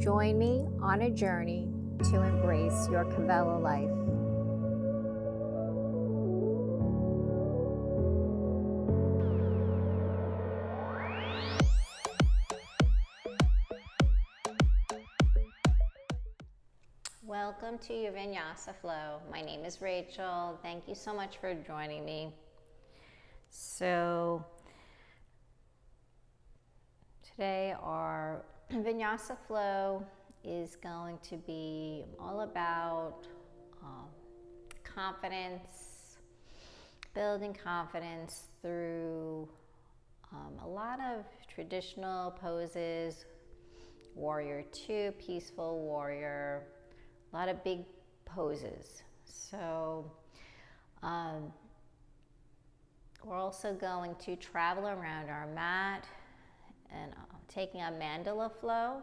Join me on a journey to embrace your Kavela life. Welcome to your Vinyasa Flow. My name is Rachel. Thank you so much for joining me. So today our Vinyasa Flow is going to be all about confidence, building confidence through a lot of traditional poses, warrior two, peaceful warrior, a lot of big poses. So we're also going to travel around our mat and taking a mandala flow.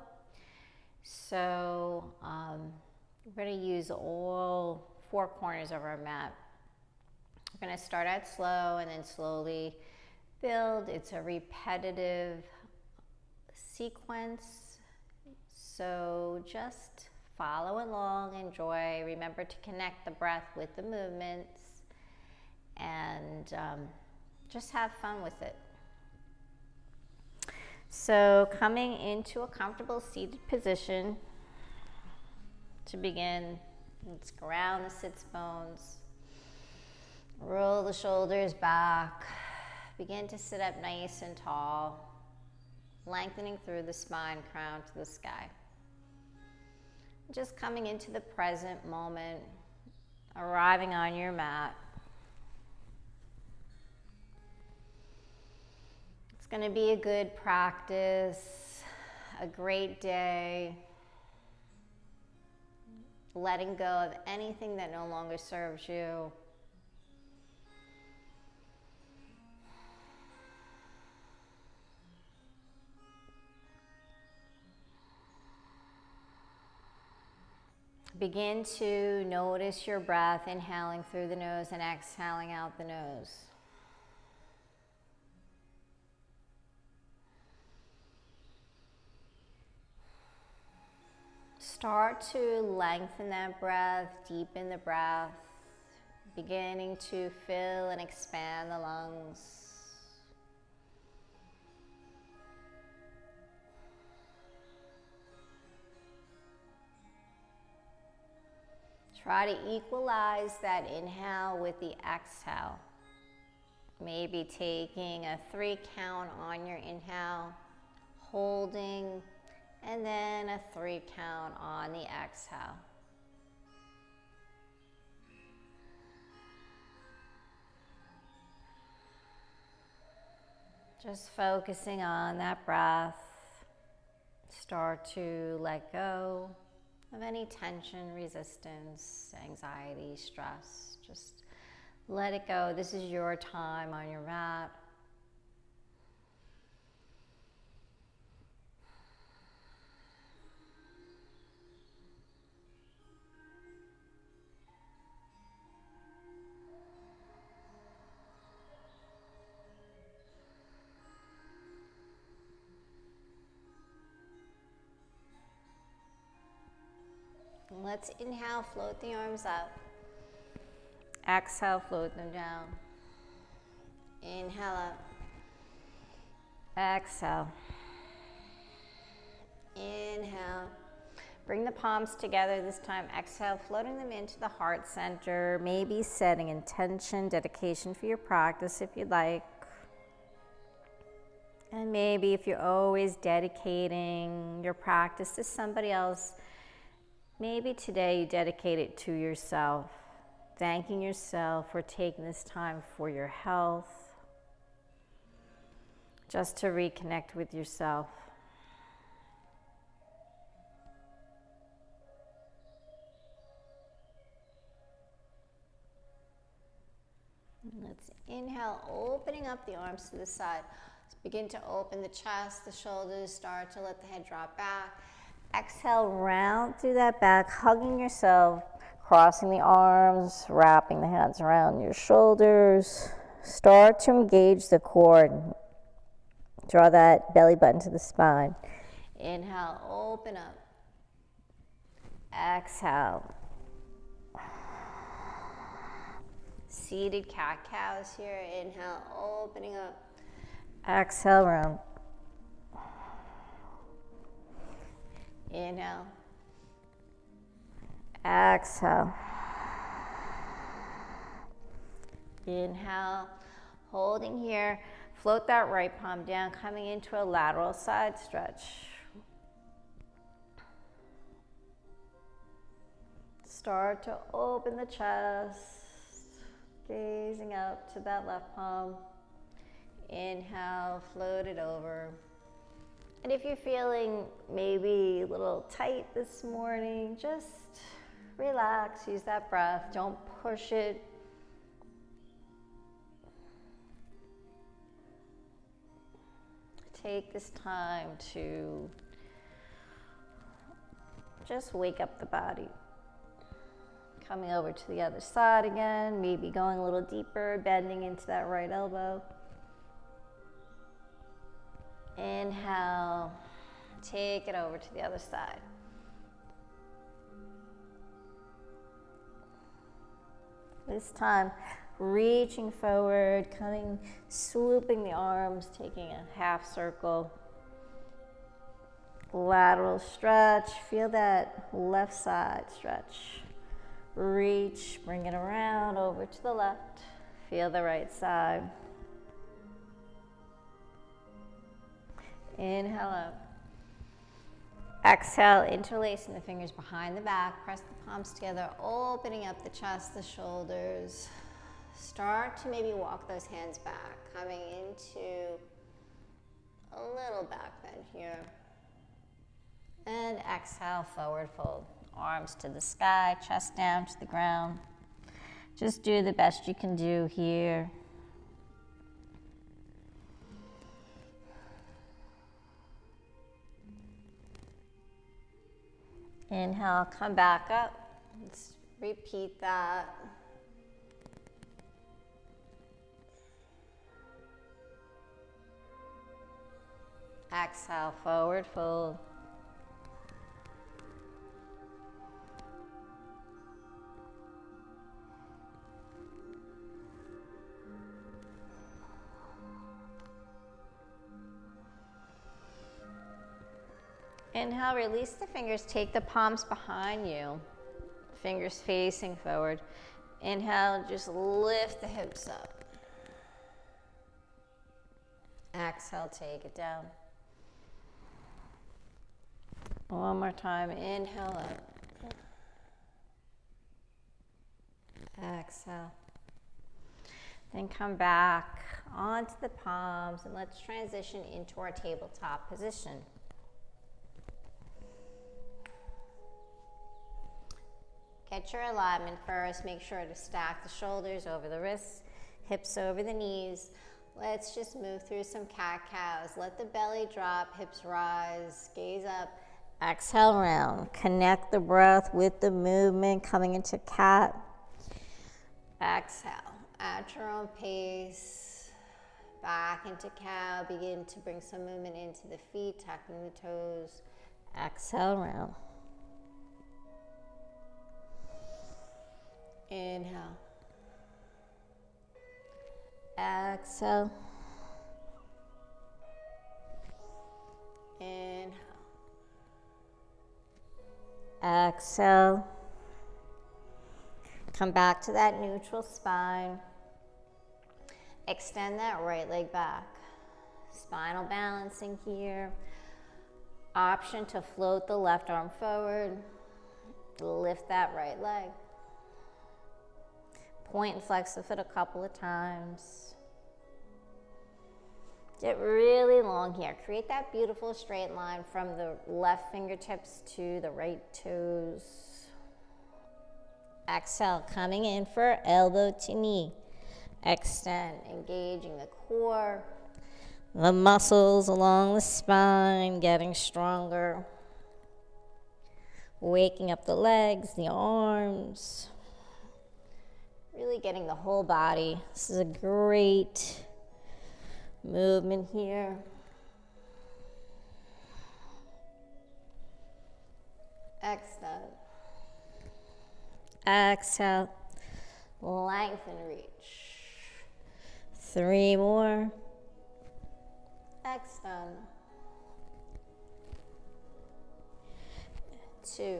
So we're going to use all four corners of our mat. We're going to start out slow and then slowly build. It's a repetitive sequence. So just follow along, enjoy. Remember to connect the breath with the movements and just have fun with it. So coming into a comfortable seated position to begin, let's ground the sits bones, roll the shoulders back, begin to sit up nice and tall, lengthening through the spine, crown to the sky. Just coming into the present moment, arriving on your mat. It's going to be a good practice, a great day, letting go of anything that no longer serves you. Begin to notice your breath, inhaling through the nose and exhaling out the nose. Start to lengthen that breath, deepen the breath, beginning to fill and expand the lungs. Try to equalize that inhale with the exhale. Maybe taking a 3 count on your inhale, holding, and then a 3 count on the exhale. Just focusing on that breath. Start to let go of any tension, resistance, anxiety, stress. Just let it go. This is your time on your mat. Let's inhale, float the arms up. Exhale, float them down. Inhale up. Exhale. Inhale. Bring the palms together this time. Exhale, floating them into the heart center. Maybe setting intention, dedication for your practice if you'd like. And maybe if you're always dedicating your practice to somebody else, maybe today you dedicate it to yourself, thanking yourself for taking this time for your health, just to reconnect with yourself. Let's inhale, opening up the arms to the side. Let's begin to open the chest, the shoulders, start to let the head drop back. Exhale, round through that back, hugging yourself, crossing the arms, wrapping the hands around your shoulders. Start to engage the core. Draw that belly button to the spine. Inhale, open up. Exhale. Seated cat-cows here. Inhale, opening up. Exhale, round. Inhale. Exhale. Inhale. Holding here. Float that right palm down, coming into a lateral side stretch. Start to open the chest, gazing up to that left palm. Inhale, float it over. And if you're feeling maybe a little tight this morning, just relax, use that breath, don't push it. Take this time to just wake up the body. Coming over to the other side again, maybe going a little deeper, bending into that right elbow. Inhale, take it over to the other side. This time, reaching forward, swooping the arms, taking a half circle. Lateral stretch, feel that left side stretch. Reach, bring it around over to the left. Feel the right side. Inhale up. Exhale, interlacing the fingers behind the back. Press the palms together, opening up the chest, the shoulders. Start to maybe walk those hands back, coming into a little back bend here. And exhale, forward fold. Arms to the sky, chest down to the ground. Just do the best you can do here. Inhale, come back up. Let's repeat that. Exhale, forward fold. Inhale, release the fingers, take the palms behind you, fingers facing forward. Inhale, just lift the hips up. Exhale, take it down. One more time, inhale up. Exhale. Then come back onto the palms and let's transition into our tabletop position. Get your alignment first. Make sure to stack the shoulders over the wrists, hips over the knees. Let's just move through some cat-cows. Let the belly drop, hips rise, gaze up. Exhale, round. Connect the breath with the movement, coming into cat. Exhale, at your own pace. Back into cow. Begin to bring some movement into the feet, tucking the toes. Exhale, round. Inhale. Exhale. Inhale. Exhale. Come back to that neutral spine. Extend that right leg back. Spinal balancing here. Option to float the left arm forward. Lift that right leg. Point and flex the foot a couple of times. Get really long here. Create that beautiful straight line from the left fingertips to the right toes. Exhale, coming in for elbow to knee. Extend, engaging the core, the muscles along the spine, getting stronger. Waking up the legs, the arms. Really getting the whole body. This is a great movement here. Extend. Exhale. Lengthen, reach. 3 more. Extend. 2.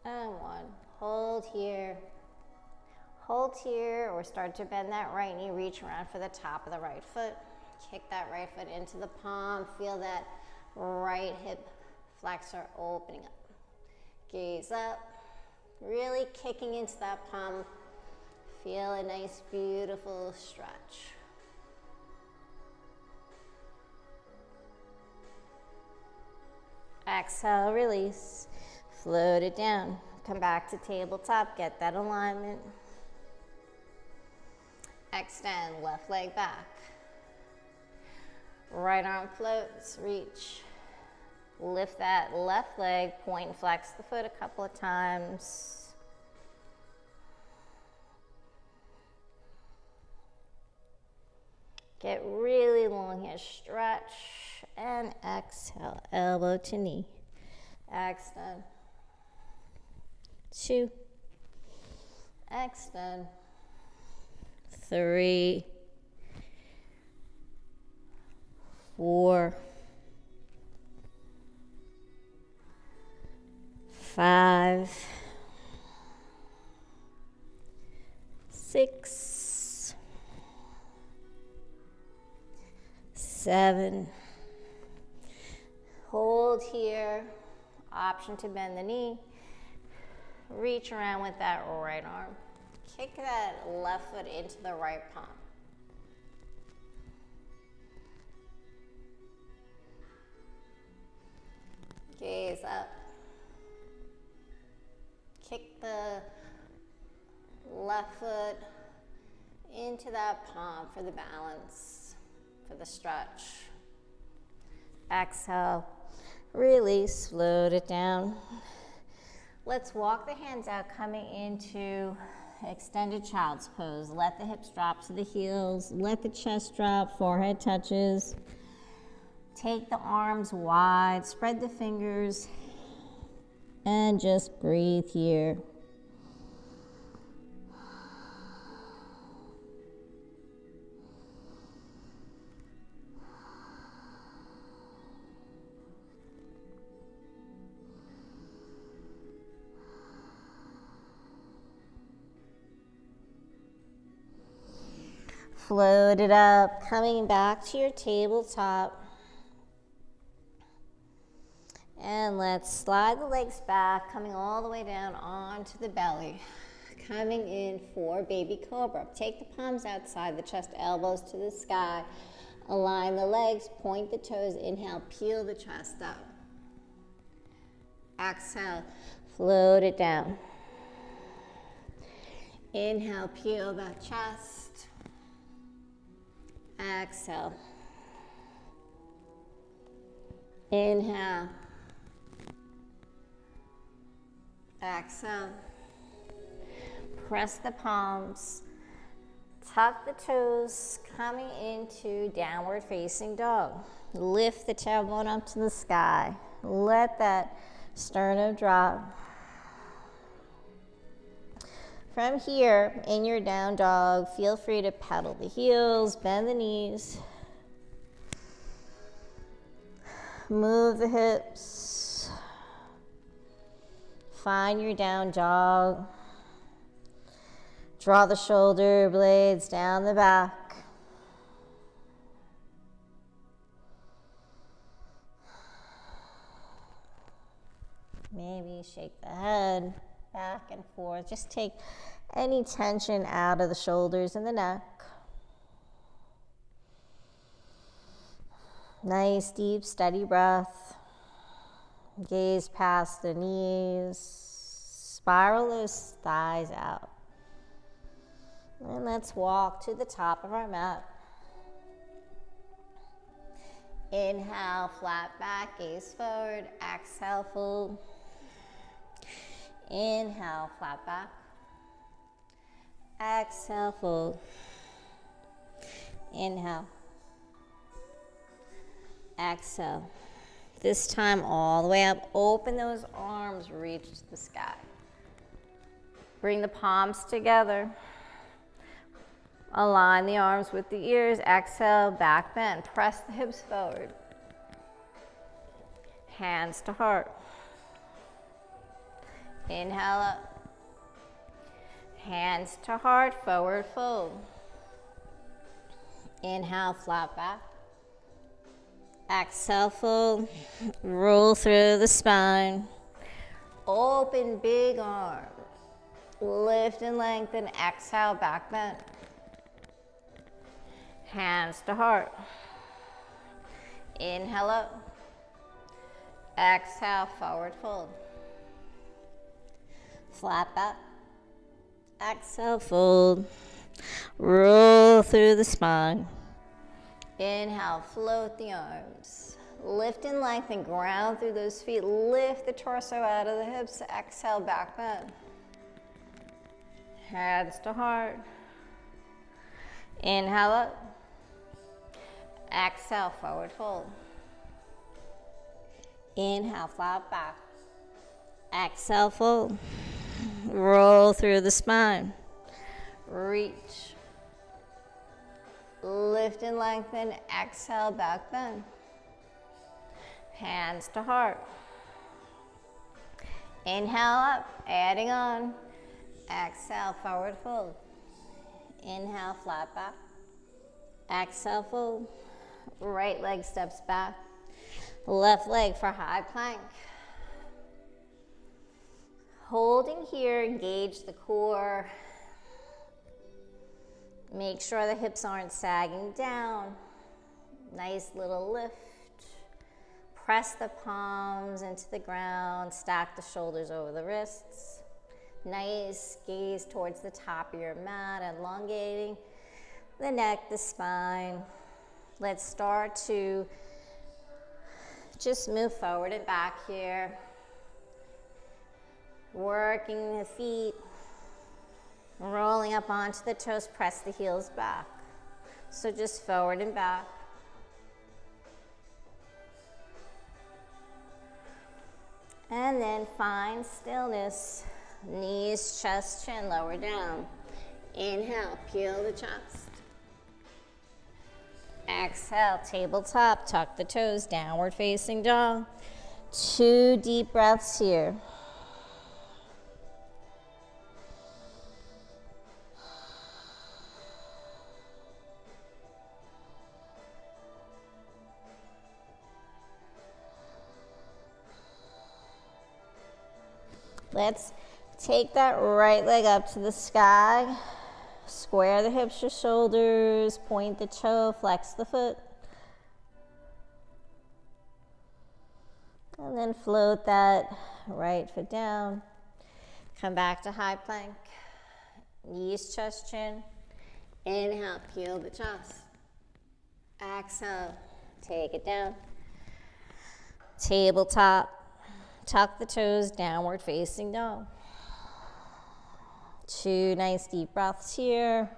And 1. Hold here. Hold here, or start to bend that right knee. Reach around for the top of the right foot. Kick that right foot into the palm. Feel that right hip flexor opening up. Gaze up. Really kicking into that palm. Feel a nice, beautiful stretch. Exhale, release. Float it down. Come back to tabletop. Get that alignment. Extend, left leg back. Right arm floats, reach. Lift that left leg, point and flex the foot a couple of times. Get really long here, stretch, and exhale, elbow to knee. Extend. 2. Extend. 3. 4. 5. 6. 7. Hold here. Option to bend the knee. Reach around with that right arm. Kick that left foot into the right palm. Gaze up. Kick the left foot into that palm for the balance, for the stretch. Exhale, release, float it down. Let's walk the hands out, coming into extended child's pose. Let the hips drop to the heels. Let the chest drop, forehead touches. Take the arms wide, spread the fingers, and just breathe here. Float it up, coming back to your tabletop. And let's slide the legs back, coming all the way down onto the belly. Coming in for baby cobra. Take the palms outside the chest, elbows to the sky. Align the legs, point the toes. Inhale, peel the chest up. Exhale, float it down. Inhale, peel that chest. Exhale. Inhale. Exhale. Press the palms. Tuck the toes, coming into downward facing dog. Lift the tailbone up to the sky. Let that sternum drop. From here, in your down dog, feel free to pedal the heels, bend the knees. Move the hips. Find your down dog. Draw the shoulder blades down the back. Maybe shake the head back and forth. Just take any tension out of the shoulders and the neck. Nice, deep, steady breath. Gaze past the knees. Spiral those thighs out. And let's walk to the top of our mat. Inhale, flat back, gaze forward. Exhale, fold. Inhale, flat back. Exhale, fold. Inhale. Exhale. This time all the way up. Open those arms, reach to the sky. Bring the palms together. Align the arms with the ears. Exhale, back bend. Press the hips forward. Hands to heart. Inhale up. Hands to heart, forward fold. Inhale, flat back. Exhale, fold. Roll through the spine. Open big arms. Lift and lengthen. Exhale, back bend. Hands to heart. Inhale up. Exhale, forward fold. Flat back. Exhale, fold. Roll through the spine. Inhale, float the arms. Lift and lengthen, ground through those feet. Lift the torso out of the hips. Exhale, back bend. Hands to heart. Inhale up. Exhale, forward fold. Inhale, flat back. Exhale, fold. Roll through the spine. Reach. Lift and lengthen. Exhale, back bend. Hands to heart. Inhale up, adding on. Exhale, forward fold. Inhale, flat back. Exhale, fold. Right leg steps back. Left leg for high plank. Holding here, engage the core. Make sure the hips aren't sagging down. Nice little lift. Press the palms into the ground. Stack the shoulders over the wrists. Nice gaze towards the top of your mat, elongating the neck, the spine. Let's start to just move forward and back here. Working the feet. Rolling up onto the toes, press the heels back. So just forward and back. And then find stillness. Knees, chest, chin, lower down. Inhale, peel the chest. Exhale, tabletop, tuck the toes, downward facing dog. 2 deep breaths here. Let's take that right leg up to the sky. Square the hips to shoulders, point the toe, flex the foot. And then float that right foot down. Come back to high plank. Knees, chest, chin. Inhale, peel the chest. Exhale, take it down. Tabletop. Tuck the toes, downward facing dog. 2 nice deep breaths here.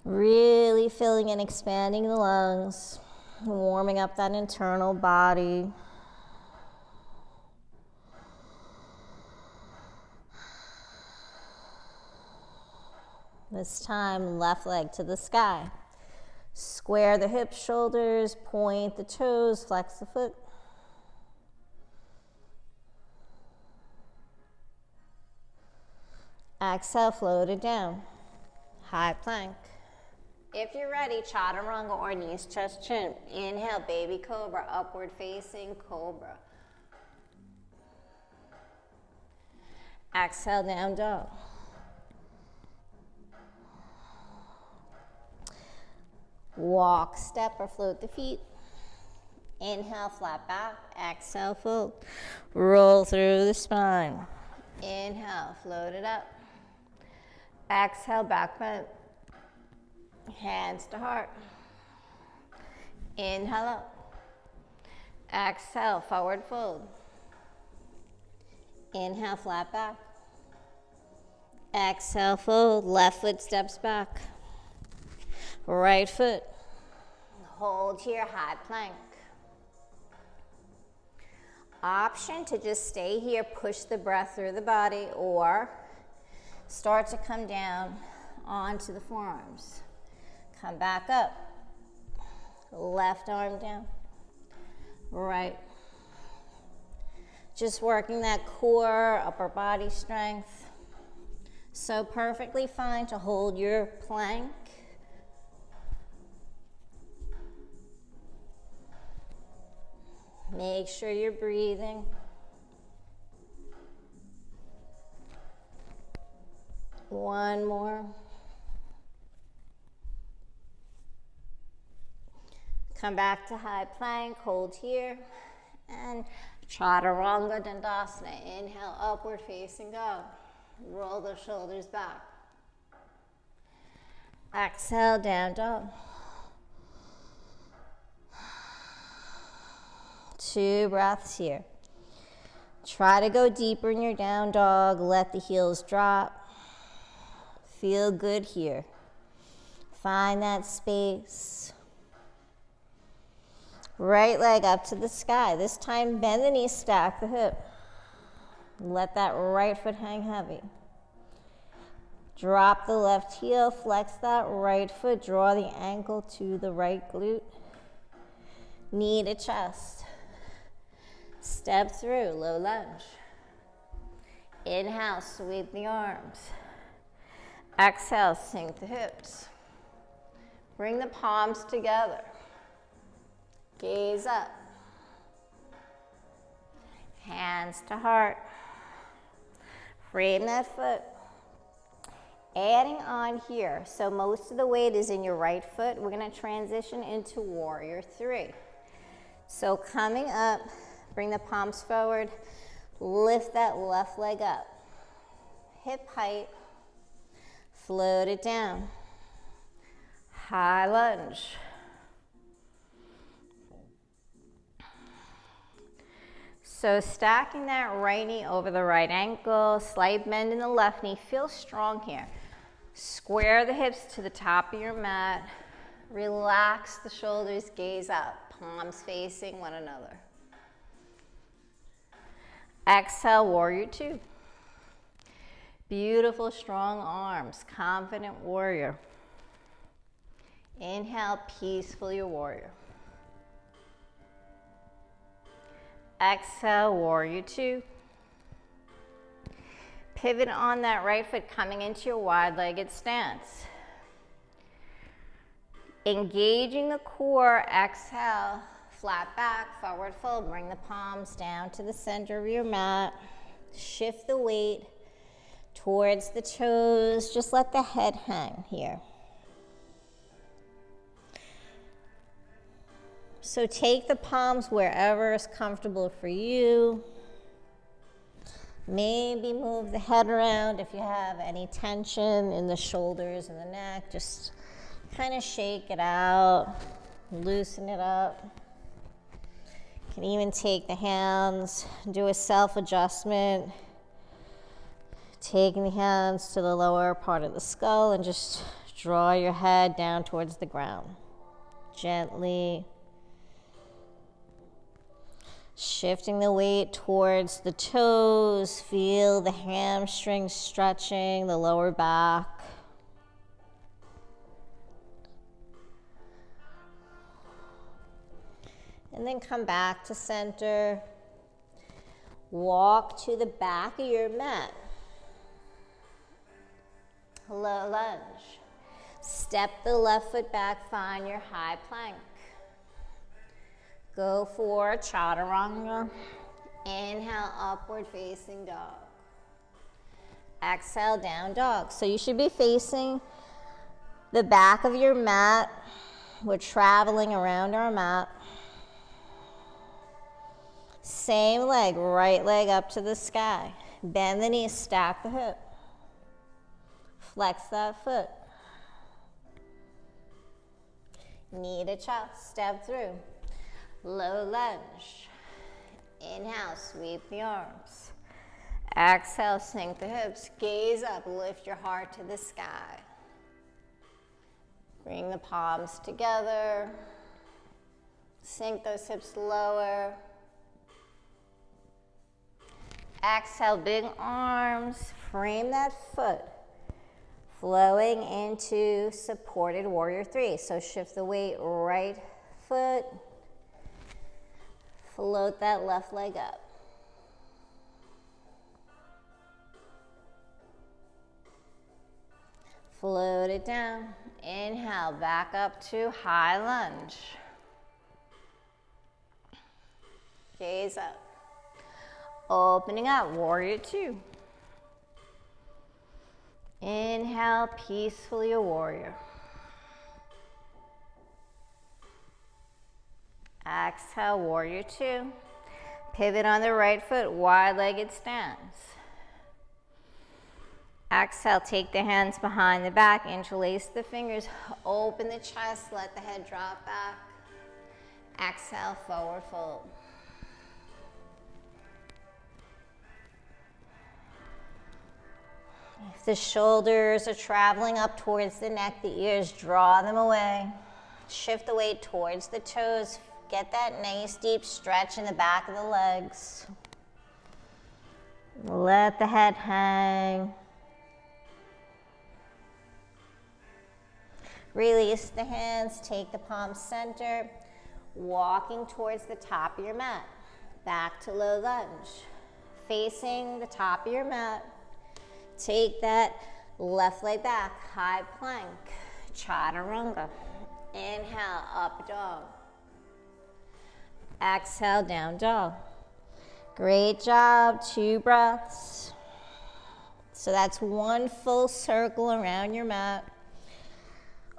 Really filling and expanding the lungs. Warming up that internal body. This time, left leg to the sky. Square the hips, shoulders, point the toes, flex the foot. Exhale, float it down. High plank. If you're ready, chaturanga or knees, chest, chin. Inhale, baby cobra, upward facing cobra. Exhale, down dog. Walk, step, or float the feet. Inhale, flat back. Exhale, fold. Roll through the spine. Inhale, float it up. Exhale, back bend. Hands to heart. Inhale up. Exhale, forward fold. Inhale, flat back. Exhale, fold. Left foot steps back. Right foot. Hold here, high plank. Option to just stay here, push the breath through the body, or start to come down onto the forearms. Come back up. Left arm down. Right. Just working that core, upper body strength. So perfectly fine to hold your plank. Make sure you're breathing. One more. Come back to high plank, hold here, and Chaturanga Dandasana. Inhale, upward facing dog. Roll the shoulders back. Exhale, down dog. 2 breaths here. Try to go deeper in your down dog. Let the heels drop. Feel good here. Find that space. Right leg up to the sky. This time, bend the knee, stack the hip. Let that right foot hang heavy. Drop the left heel, flex that right foot, draw the ankle to the right glute. Knee to chest. Step through, low lunge. Inhale, sweep the arms. Exhale, sink the hips. Bring the palms together. Gaze up. Hands to heart. Frame that foot. Adding on here, so most of the weight is in your right foot. We're going to transition into warrior 3. So coming up, bring the palms forward. Lift that left leg up. Hip height. Float it down. High lunge. So stacking that right knee over the right ankle, slight bend in the left knee. Feel strong here. Square the hips to the top of your mat. Relax the shoulders, gaze up. Palms facing one another. Exhale, warrior 2. Beautiful, strong arms, confident warrior. Inhale, peaceful, your warrior. Exhale, warrior 2. Pivot on that right foot, coming into your wide-legged stance. Engaging the core, exhale, flat back, forward fold. Bring the palms down to the center of your mat. Shift the weight towards the toes. Just let the head hang here. So take the palms wherever is comfortable for you. Maybe move the head around if you have any tension in the shoulders and the neck. Just kind of shake it out, loosen it up. You can even take the hands, do a self-adjustment. Taking the hands to the lower part of the skull and just draw your head down towards the ground. Gently. Shifting the weight towards the toes. Feel the hamstrings stretching, the lower back. And then come back to center. Walk to the back of your mat. Low lunge. Step the left foot back, find your high plank. Go for Chaturanga. Inhale, upward facing dog. Exhale, down dog. So you should be facing the back of your mat. We're traveling around our mat. Same leg, right leg up to the sky. Bend the knees, stack the hip. Flex that foot. Knee to chest, step through. Low lunge. Inhale, sweep the arms. Exhale, sink the hips. Gaze up, lift your heart to the sky. Bring the palms together. Sink those hips lower. Exhale, big arms, frame that foot. Flowing into supported warrior three. So shift the weight, right foot. Float that left leg up. Float it down. Inhale, back up to high lunge. Gaze up. Opening up, warrior two. Inhale, peacefully a warrior. Exhale, warrior two. Pivot on the right foot, wide-legged stance. Exhale, take the hands behind the back, interlace the fingers, open the chest, let the head drop back. Exhale, forward fold. If the shoulders are traveling up towards the neck, the ears, draw them away. Shift the weight towards the toes. Get that nice deep stretch in the back of the legs. Let the head hang. Release the hands, take the palms center, walking towards the top of your mat. Back to low lunge. Facing the top of your mat. Take that left leg back, high plank, chaturanga. Inhale, up dog. Exhale, down dog. Great job, 2 breaths. So that's 1 full circle around your mat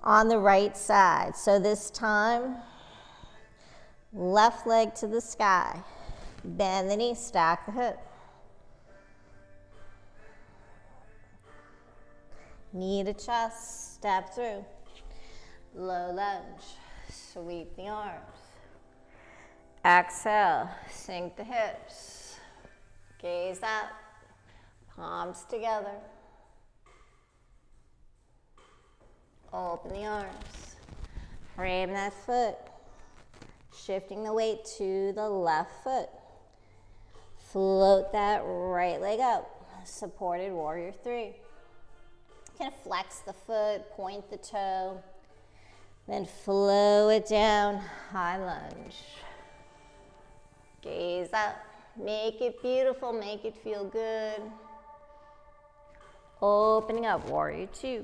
on the right side. So this time, left leg to the sky. Bend the knee, stack the hip. Knee to chest, step through. Low lunge, sweep the arms. Exhale, sink the hips. Gaze up, palms together. Open the arms. Frame that foot. Shifting the weight to the left foot. Float that right leg up. Supported warrior three. Kind of flex the foot, point the toe. Then flow it down, high lunge. Gaze up. Make it beautiful, make it feel good. Opening up, warrior two.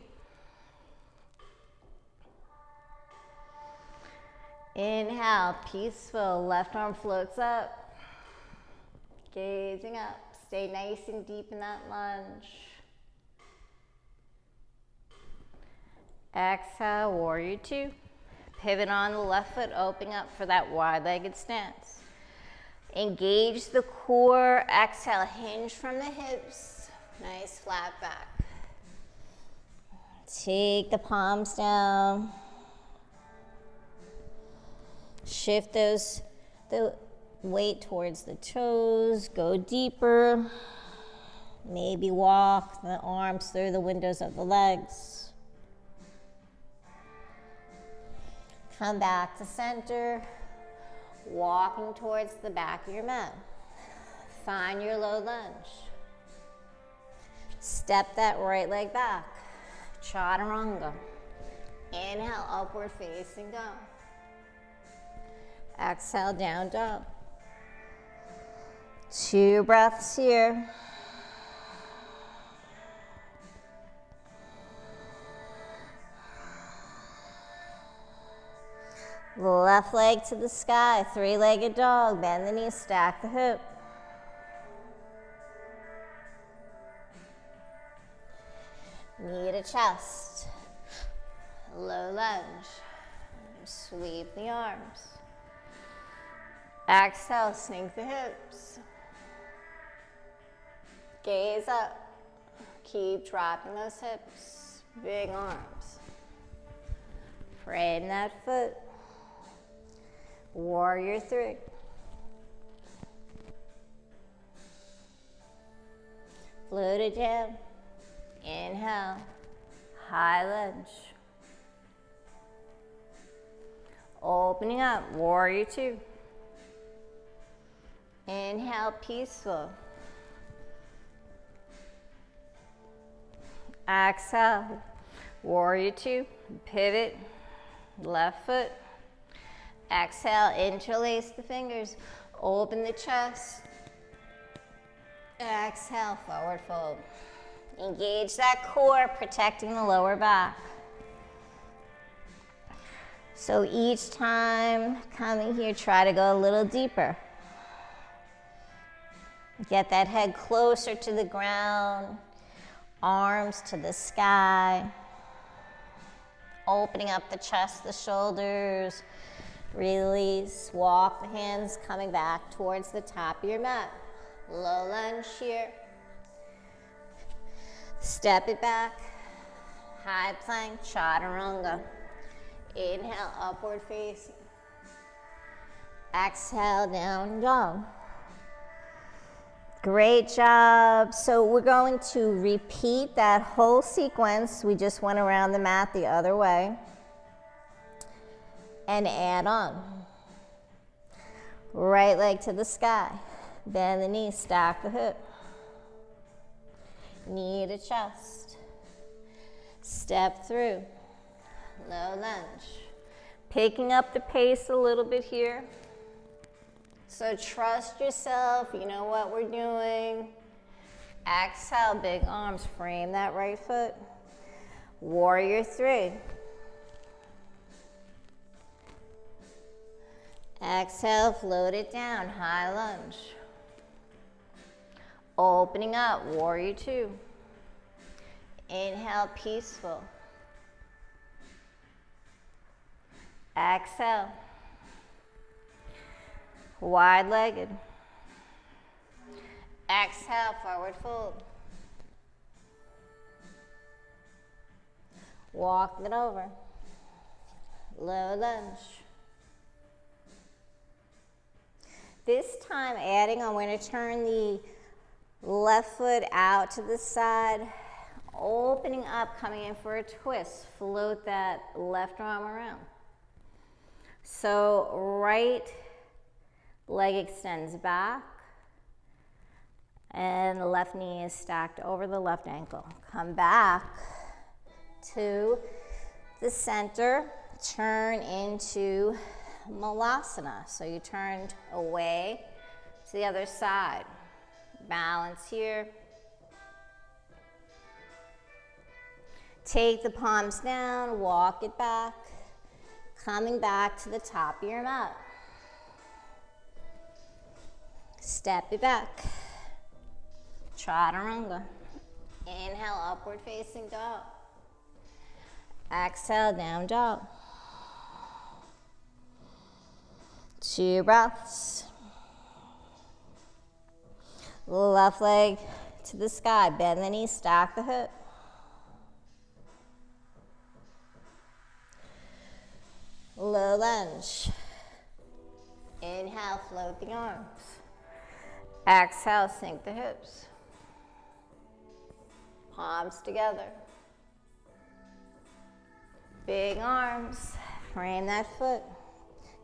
Inhale, peaceful, left arm floats up. Gazing up, stay nice and deep in that lunge. Exhale, warrior two. Pivot on the left foot, opening up for that wide-legged stance. Engage the core. Exhale, hinge from the hips. Nice flat back. Take the palms down. Shift the weight towards the toes. Go deeper. Maybe walk the arms through the windows of the legs. Come back to center, walking towards the back of your mat. Find your low lunge. Step that right leg back, chaturanga. Inhale, upward facing dog. Exhale, down dog. 2 breaths here. Left leg to the sky, 3-legged dog. Bend the knees, stack the hip. Knee to chest. Low lunge. Sweep the arms. Exhale, sink the hips. Gaze up. Keep dropping those hips. Big arms. Frame that foot. Warrior three. Float it down. Inhale. High lunge. Opening up. Warrior two. Inhale, peaceful. Exhale, warrior two, pivot, left foot. Exhale, interlace the fingers, open the chest. Exhale, forward fold. Engage that core, protecting the lower back. So each time coming here, try to go a little deeper. Get that head closer to the ground, arms to the sky. Opening up the chest, the shoulders. Release, walk the hands coming back towards the top of your mat. Low lunge here. Step it back. High plank, chaturanga. Inhale, upward facing. Exhale, down dog. Great job. So we're going to repeat that whole sequence. We just went around the mat the other way. And add on. Right leg to the sky. Bend the knee, stack the hip. Knee to chest. Step through. Low lunge. Picking up the pace a little bit here. So trust yourself, you know what we're doing. Exhale, big arms, frame that right foot. Warrior three. Exhale, float it down, high lunge. Opening up, warrior two. Inhale, peaceful. Exhale. Wide-legged. Exhale, forward fold. Walk it over. Low lunge. This time adding on, we're going to turn the left foot out to the side, opening up, coming in for a twist. Float that left arm around. So right leg extends back and the left knee is stacked over the left ankle. Come back to the center, turn into Malasana. So you turned away to the other side. Balance here. Take the palms down, walk it back, coming back to the top of your mat. Step it back. Chaturanga. Inhale, upward facing dog. Exhale, down dog. 2 breaths. Left leg to the sky. Bend the knee, stack the hip. Low lunge. Inhale, float the arms. Exhale, sink the hips. Palms together. Big arms. Frame that foot.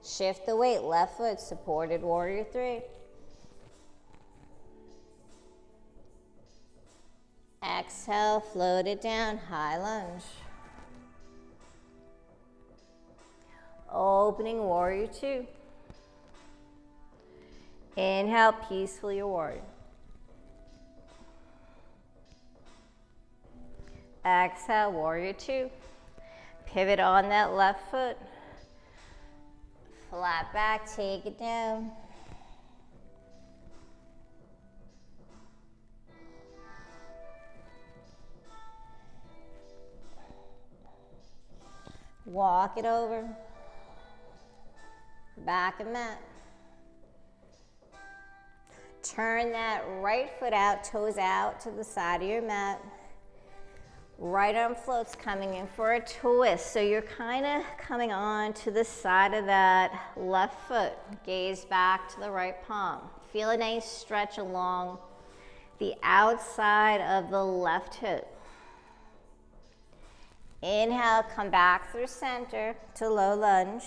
Shift the weight. Left foot, supported warrior three. Exhale, float it down, high lunge. Opening warrior two. Inhale, peacefully your warrior. Exhale, warrior two. Pivot on that left foot. Flat back, take it down. Walk it over. Back and mat. Turn that right foot out, toes out to the side of your mat. Right arm floats, coming in for a twist. So you're kind of coming on to the side of that left foot. Gaze back to the right palm. Feel a nice stretch along the outside of the left hip. Inhale, come back through center to low lunge.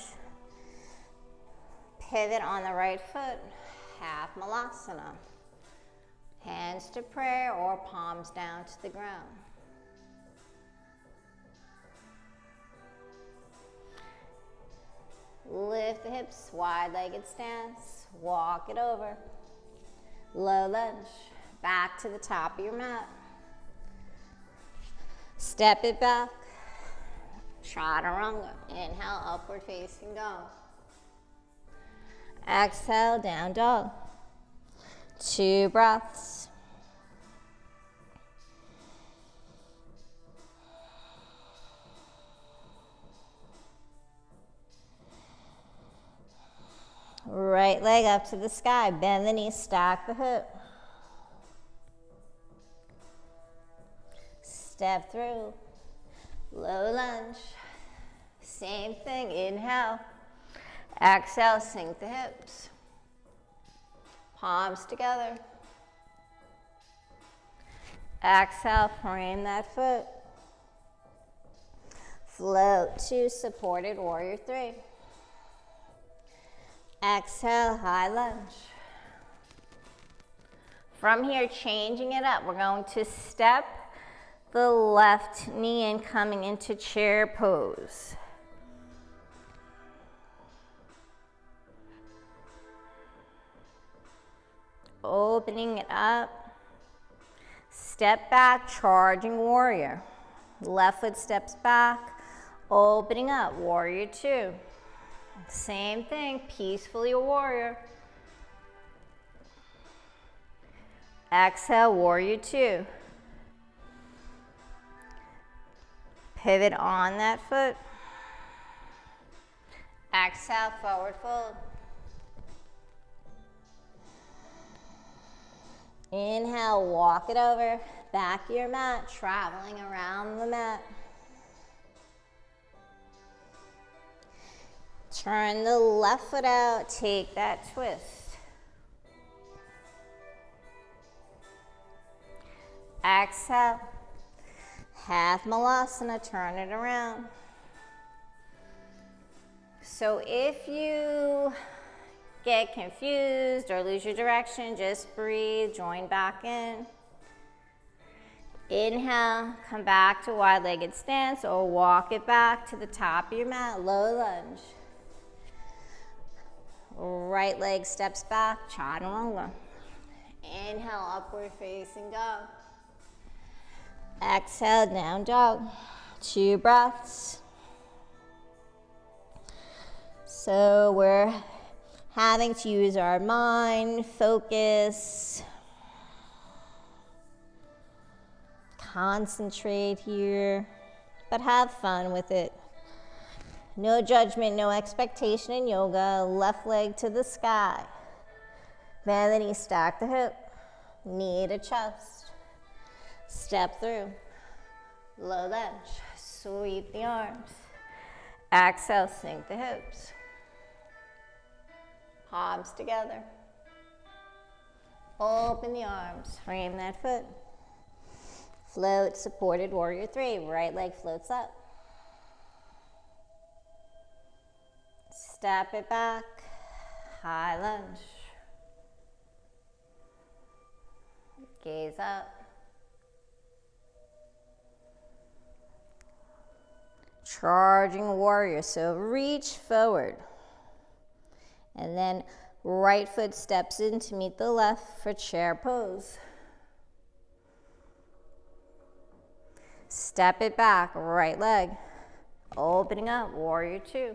Pivot on the right foot, half Malasana. Hands to prayer or palms down to the ground. Lift the hips, wide-legged stance. Walk it over. Low lunge. Back to the top of your mat. Step it back. Chaturanga. Inhale, upward facing dog. Exhale, down dog. 2 breaths. Right leg up to the sky. Bend the knees, stack the hip. Step through. Low lunge. Same thing. Inhale. Exhale, sink the hips. Palms together. Exhale, frame that foot. Float to supported warrior 3. Exhale, high lunge. From here, changing it up, we're going to step the left knee in, coming into chair pose. Opening it up. Step back, charging warrior. Left foot steps back, opening up, warrior 2. Same thing, peacefully warrior. Exhale, warrior 2. Pivot on that foot. Exhale, forward fold. Inhale, walk it over, back of your mat, traveling around the mat. Turn the left foot out, take that twist. Exhale, half malasana, turn it around. So if you get confused or lose your direction, just breathe, join back in. Inhale, come back to wide-legged stance or walk it back to the top of your mat, low lunge. Right leg steps back, chaturanga. Inhale, upward facing dog. Exhale, down dog. 2 breaths. So we're having to use our mind, focus, concentrate here, but have fun with it. No judgment, no expectation in yoga. Left leg to the sky. Bend the knee, stack the hip. Knee to chest. Step through. Low lunge. Sweep the arms. Exhale, sink the hips. Palms together. Open the arms. Frame that foot. Float, supported warrior 3. Right leg floats up. Step it back, high lunge. Gaze up. Charging warrior, so reach forward. And then right foot steps in to meet the left for chair pose. Step it back, right leg. Opening up, warrior 2.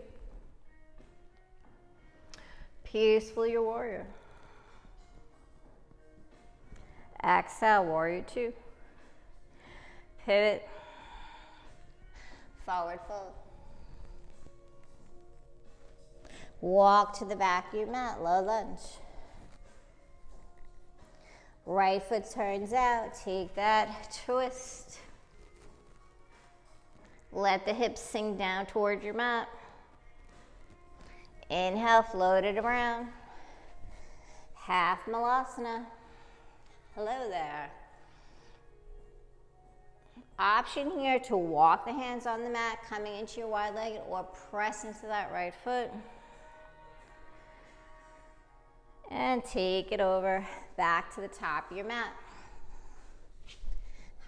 Peacefully your warrior. Exhale, warrior 2. Pivot. Forward fold. Walk to the back of your mat, low lunge. Right foot turns out, take that twist. Let the hips sink down towards your mat. Inhale, float it around. Half malasana. Hello there. Option here to walk the hands on the mat, coming into your wide leg, or press into that right foot. And take it over back to the top of your mat.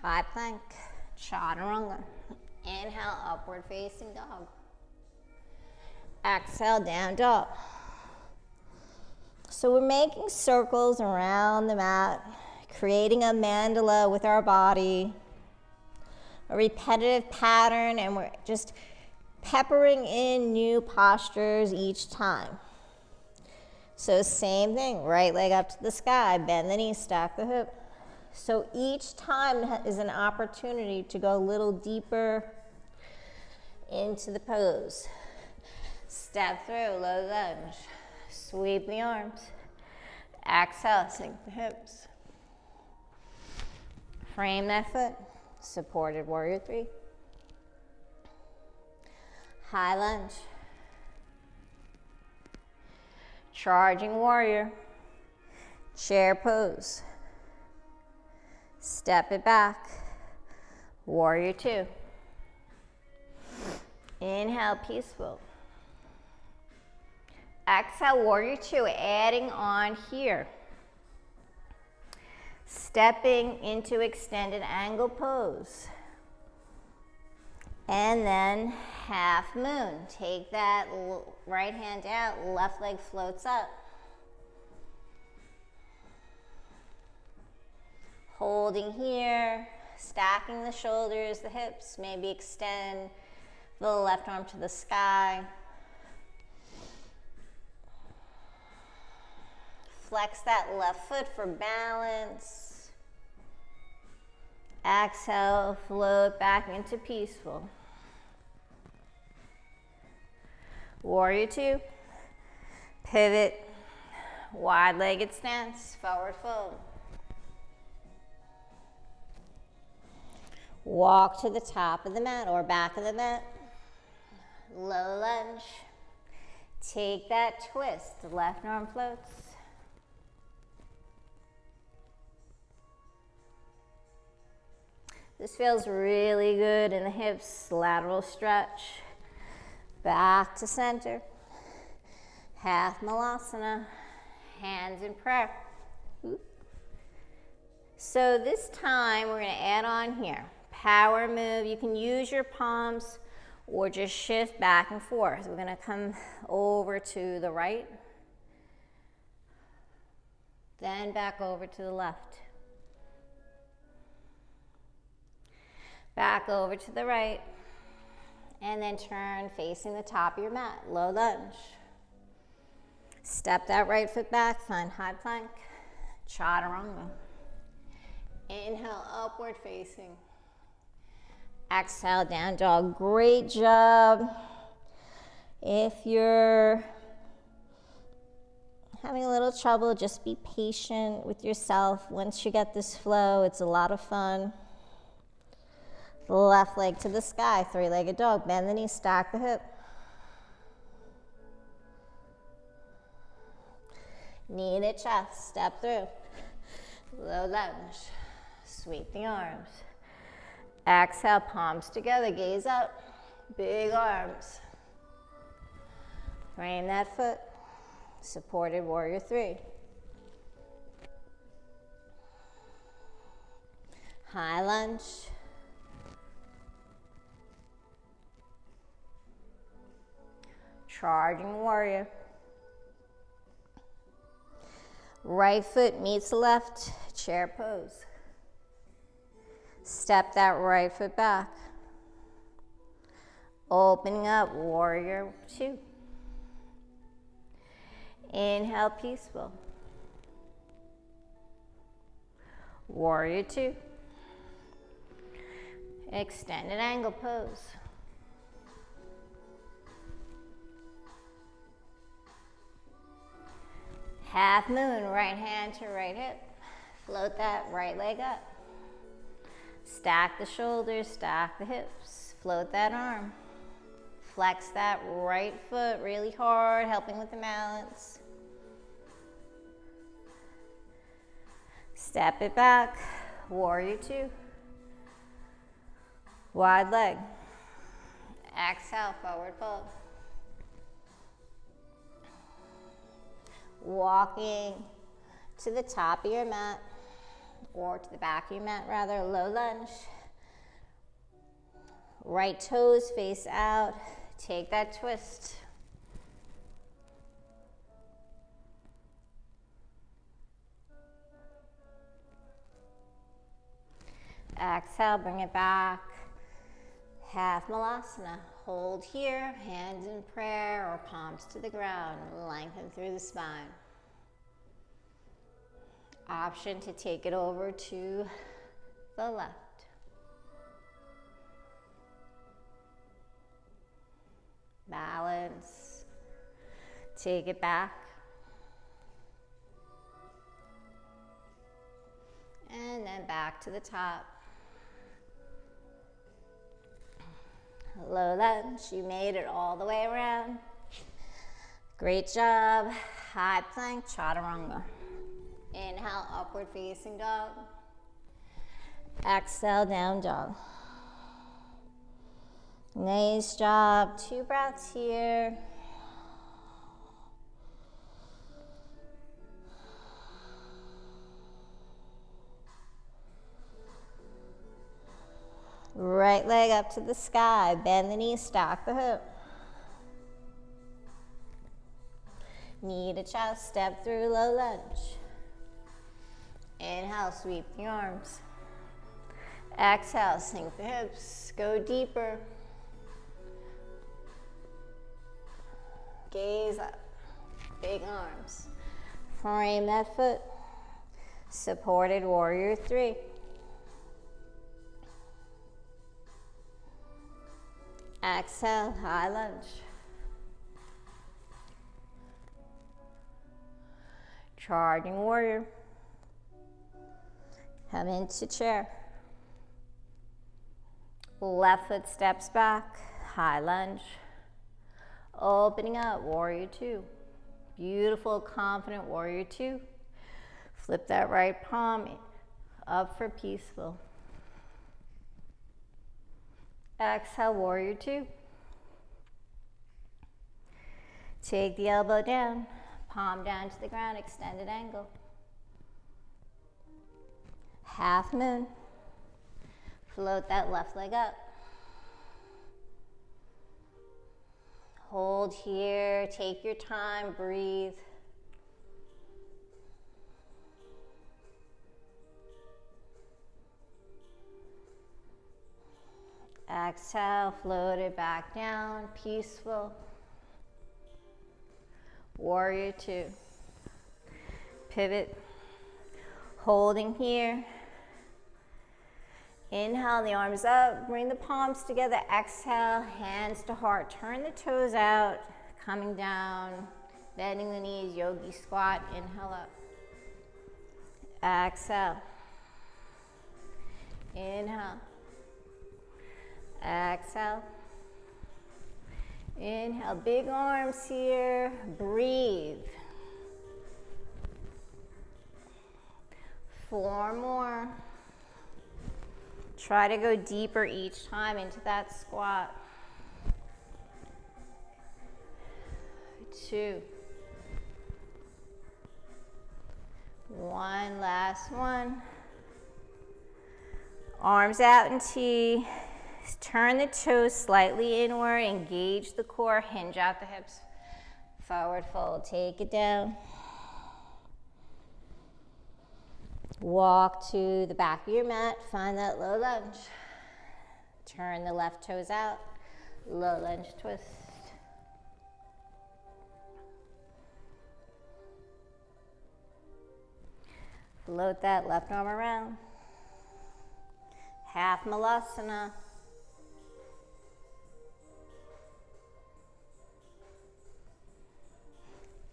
High plank, chaturanga. Inhale, upward facing dog. Exhale, down dog. So we're making circles around the mat, creating a mandala with our body, a repetitive pattern, and we're just peppering in new postures each time. So same thing, right leg up to the sky, bend the knee, stack the hip. So each time is an opportunity to go a little deeper into the pose. Step through, low lunge. Sweep the arms. Exhale, sink the hips. Frame that foot. Supported warrior 3. High lunge. Charging warrior. Chair pose. Step it back. Warrior 2. Inhale, peaceful. Exhale, warrior 2, adding on here. Stepping into extended angle pose. And then half moon. Take that right hand out, left leg floats up. Holding here, stacking the shoulders, the hips, maybe extend the left arm to the sky. Flex that left foot for balance. Exhale, float back into peaceful. Warrior 2. Pivot, wide-legged stance, forward fold. Walk to the top of the mat or back of the mat. Low lunge. Take that twist. The left arm floats. This feels really good in the hips. Lateral stretch. Back to center. Half malasana. Hands in prayer. So this time we're going to add on here. Power move. You can use your palms or just shift back and forth. We're going to come over to the right, then back over to the left. Back over to the right, and then turn facing the top of your mat, low lunge. Step that right foot back, find high plank, chaturanga. Inhale, upward facing. Exhale, down dog. Great job. If you're having a little trouble, just be patient with yourself. Once you get this flow, it's a lot of fun. Left leg to the sky, three-legged dog. Bend the knee, stack the hip. Knee to chest, step through. Low lunge. Sweep the arms. Exhale, palms together, gaze up. Big arms. Frame that foot. Supported warrior 3. High lunge. Charging warrior. Right foot meets the left, chair pose. Step that right foot back. Opening up, warrior 2. Inhale, peaceful. Warrior 2. Extended angle pose. Half moon, right hand to right hip. Float that right leg up. Stack the shoulders, stack the hips. Float that arm. Flex that right foot really hard, helping with the balance. Step it back, warrior 2. Wide leg. Exhale, forward fold. Walking to the top of your mat, or to the back of your mat rather, low lunge. Right toes face out, take that twist. Exhale, bring it back. Half malasana. Hold here, hands in prayer or palms to the ground. Lengthen through the spine. Option to take it over to the left. Balance. Take it back. And then back to the top. Low lunge. You made it all the way around. Great job. High plank, chaturanga. Inhale, upward facing dog. Exhale, down dog. Nice job. 2 breaths here. Right leg up to the sky. Bend the knee, stack the hip. Knee to chest, step through low lunge. Inhale, sweep the arms. Exhale, sink the hips. Go deeper. Gaze up. Big arms. Frame that foot. Supported warrior 3. Exhale, high lunge. Charging warrior. Come into chair. Left foot steps back, high lunge. Opening up, warrior 2. Beautiful, confident warrior 2. Flip that right palm up for peaceful. Exhale, warrior 2. Take the elbow down, palm down to the ground, extended angle. Half moon. Float that left leg up. Hold here, take your time, breathe. Exhale, float it back down, peaceful. Warrior 2. Pivot, holding here. Inhale, the arms up, bring the palms together. Exhale, hands to heart. Turn the toes out, coming down, bending the knees, yogi squat. Inhale up. Exhale. Inhale. Exhale. Inhale, big arms here. Breathe. 4 more. Try to go deeper each time into that squat. 2. 1, last one. Arms out in T. Turn the toes slightly inward, engage the core, hinge out the hips. Forward fold, take it down. Walk to the back of your mat, find that low lunge. Turn the left toes out, low lunge twist. Float that left arm around. Half malasana.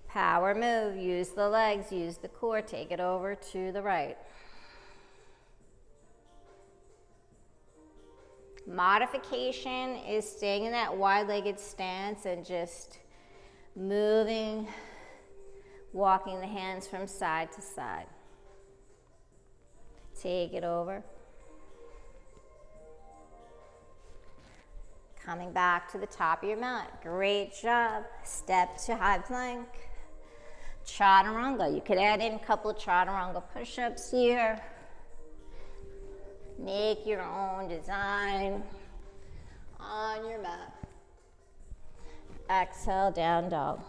Power move, use the legs, use the core, take it over to the right. Modification is staying in that wide-legged stance and just moving, walking the hands from side to side. Take it over. Coming back to the top of your mat. Great job. Step to high plank. Chaturanga. You could add in a couple of chaturanga push-ups here. Make your own design on your mat. Exhale, down dog.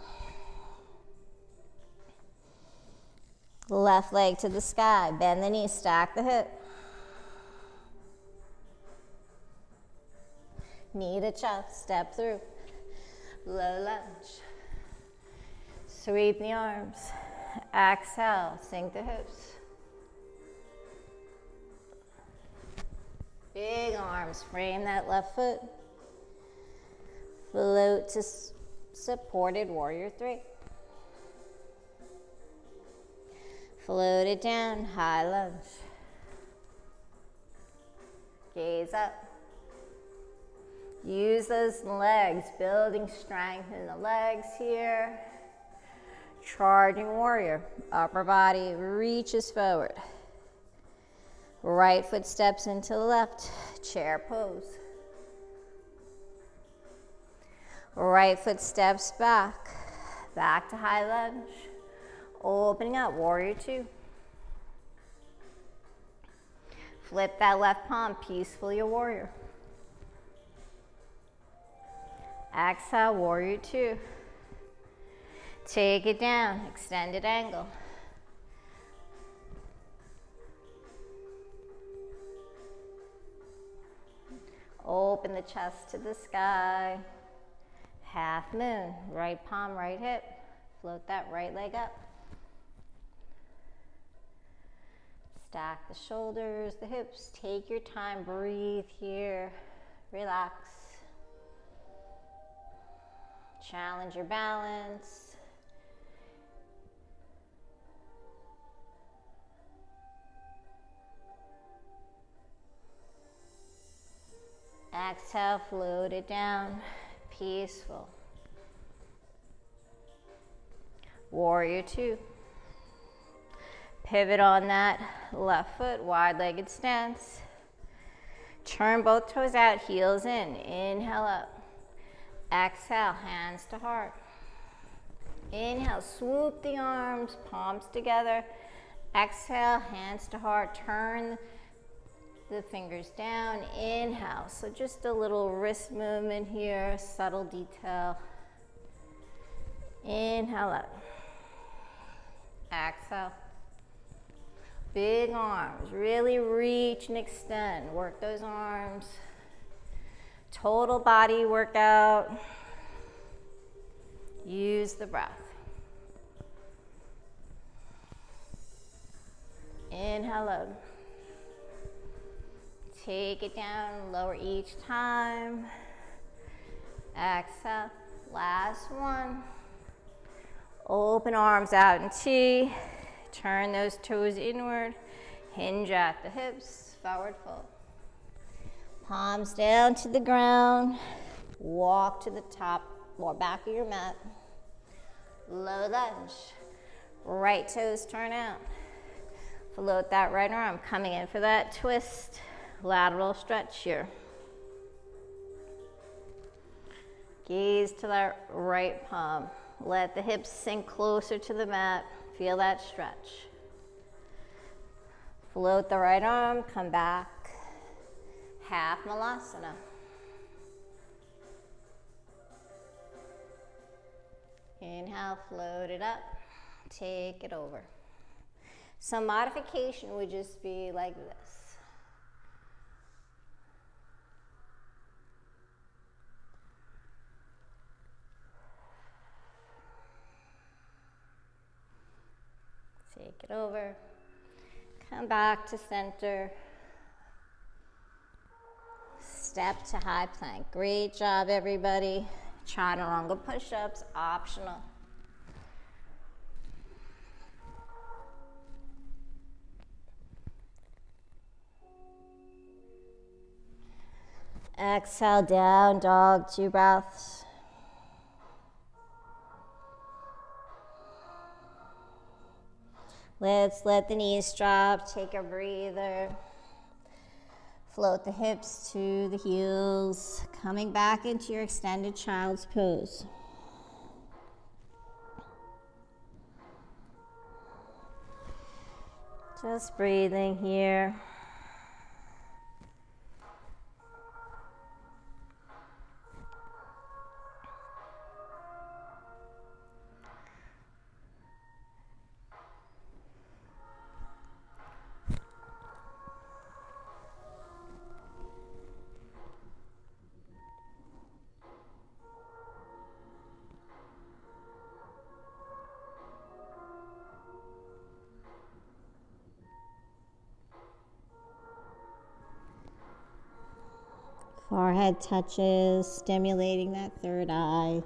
Left leg to the sky. Bend the knee, stack the hip. Knee to chest, step through. Low lunge. Sweep the arms. Exhale, sink the hips. Big arms, frame that left foot. Float to supported warrior 3. Float it down, high lunge. Gaze up. Use those legs, building strength in the legs here. Charging warrior. Upper body reaches forward. Right foot steps into the left. Chair pose. Right foot steps back. Back to high lunge. Opening up, warrior 2. Flip that left palm, peacefully a warrior. Exhale, warrior 2. Take it down, extended angle. Open the chest to the sky. Half moon, right palm, right hip. Float that right leg up. Stack the shoulders, the hips. Take your time, breathe here. Relax. Challenge your balance. Exhale, float it down. Peaceful. Warrior 2. Pivot on that left foot, wide-legged stance. Turn both toes out, heels in. Inhale up. Exhale, hands to heart. Inhale, swoop the arms, palms together. Exhale, hands to heart. Turn the fingers down. Inhale. So just a little wrist movement here, subtle detail. Inhale up. Exhale. Big arms, really reach and extend. Work those arms. Total body workout. Use the breath. Inhale up. Take it down, lower each time. Exhale, last one. Open arms out in T. Turn those toes inward. Hinge at the hips, forward fold. Palms down to the ground. Walk to the top or back of your mat. Low lunge. Right toes turn out. Float that right arm, coming in for that twist. Lateral stretch here. Gaze to that right palm. Let the hips sink closer to the mat. Feel that stretch. Float the right arm, come back. Half malasana. Inhale, float it up. Take it over. So modification would just be like this. Take it over. Come back to center. Step to high plank. Great job, everybody. Chaturanga push-ups, optional. Exhale, down dog, 2 breaths. Let's let the knees drop, take a breather. Float the hips to the heels, coming back into your extended child's pose. Just breathing here. Forehead touches, stimulating that third eye.